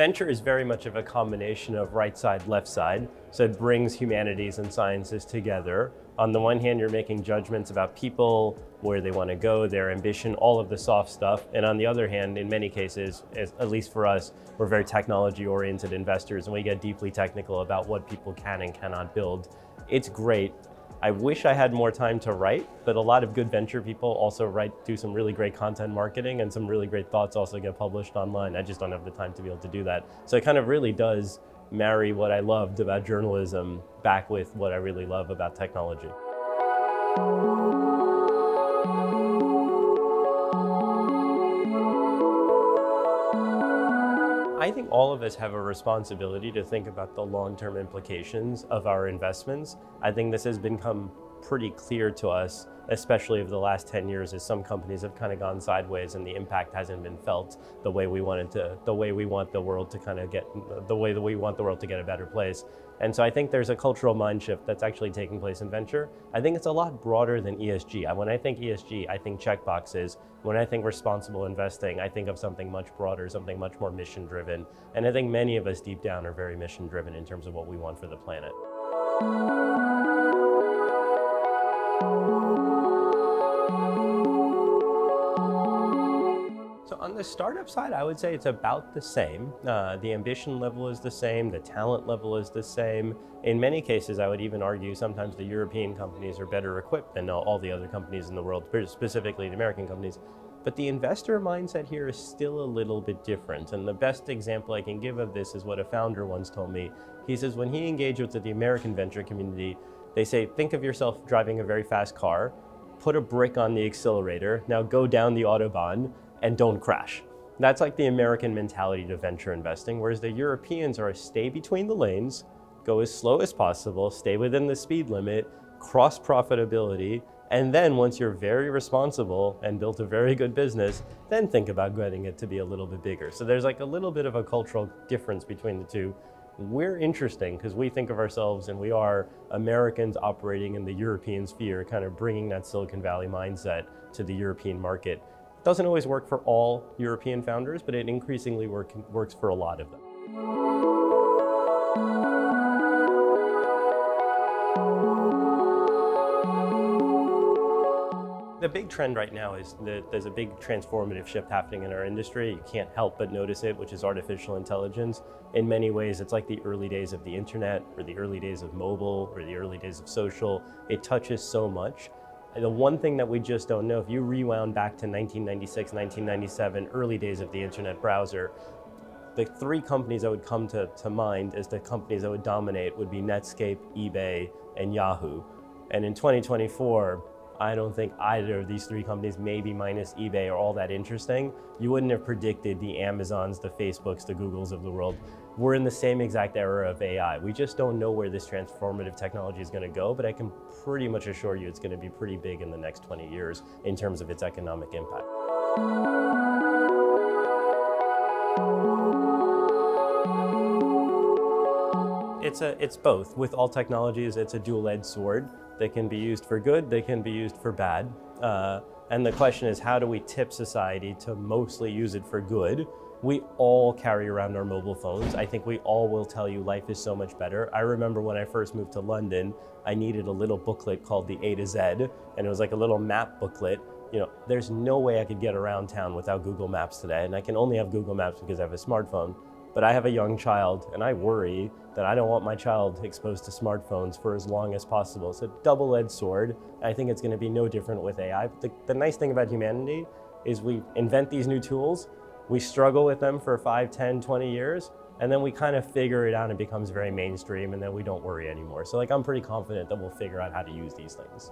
venture is very much of a combination of right side, left side. So it brings humanities and sciences together. On the one hand, you're making judgments about people, where they want to go, their ambition, all of the soft stuff. And on the other hand, in many cases, at least for us, we're very technology-oriented investors, and we get deeply technical about what people can and cannot build. It's great. I wish I had more time to write, but a lot of good venture people also do some really great content marketing, and some really great thoughts also get published online. I just don't have the time to be able to do that. So it kind of really does marry what I loved about journalism back with what I really love about technology. I think all of us have a responsibility to think about the long-term implications of our investments. I think this has become pretty clear to us, especially over the last 10 years, as some companies have kind of gone sideways and the impact hasn't been felt the way we want the world to kind of get, the way that we want the world to get a better place. And so I think there's a cultural mind shift that's actually taking place in venture. I think it's a lot broader than ESG. When I think ESG, I think checkboxes. When I think responsible investing, I think of something much broader, something much more mission driven. And I think many of us deep down are very mission driven in terms of what we want for the planet. So on the startup side, I would say it's about the same. The ambition level is the same, the talent level is the same. In many cases, I would even argue sometimes the European companies are better equipped than all the other companies in the world, specifically the American companies. But the investor mindset here is still a little bit different. And the best example I can give of this is what a founder once told me. He says when he engaged with the American venture community, they say, think of yourself driving a very fast car, put a brick on the accelerator, now go down the Autobahn, and don't crash. That's like the American mentality to venture investing, whereas the Europeans are a stay between the lanes, go as slow as possible, stay within the speed limit, cross profitability, and then once you're very responsible and built a very good business, then think about getting it to be a little bit bigger. So there's like a little bit of a cultural difference between the two. We're interesting because we think of ourselves, and we are Americans operating in the European sphere, kind of bringing that Silicon Valley mindset to the European market. Doesn't always work for all European founders, but it increasingly works for a lot of them. The big trend right now is that there's a big transformative shift happening in our industry. You can't help but notice it, which is artificial intelligence. In many ways, it's like the early days of the internet, or the early days of mobile, or the early days of social. It touches so much. The one thing that we just don't know, if you rewound back to 1996, 1997, early days of the internet browser, the three companies that would come to mind as the companies that would dominate would be Netscape, eBay, and Yahoo. And in 2024, I don't think either of these three companies, maybe minus eBay, are all that interesting. You wouldn't have predicted the Amazons, the Facebooks, the Googles of the world. We're in the same exact era of AI. We just don't know where this transformative technology is going to go, but I can pretty much assure you it's going to be pretty big in the next 20 years in terms of its economic impact. It's both. With all technologies, it's a dual-edged sword. They can be used for good, they can be used for bad. And the question is, how do we tip society to mostly use it for good? We all carry around our mobile phones. I think we all will tell you life is so much better. I remember when I first moved to London, I needed a little booklet called the A to Z, and it was like a little map booklet. You know, there's no way I could get around town without Google Maps today, and I can only have Google Maps because I have a smartphone. But I have a young child, and I worry that I don't want my child exposed to smartphones for as long as possible. It's a double-edged sword. I think it's going to be no different with AI. But the nice thing about humanity is we invent these new tools, we struggle with them for 5, 10, 20 years, and then we kind of figure it out and it becomes very mainstream, and then we don't worry anymore. So I'm pretty confident that we'll figure out how to use these things.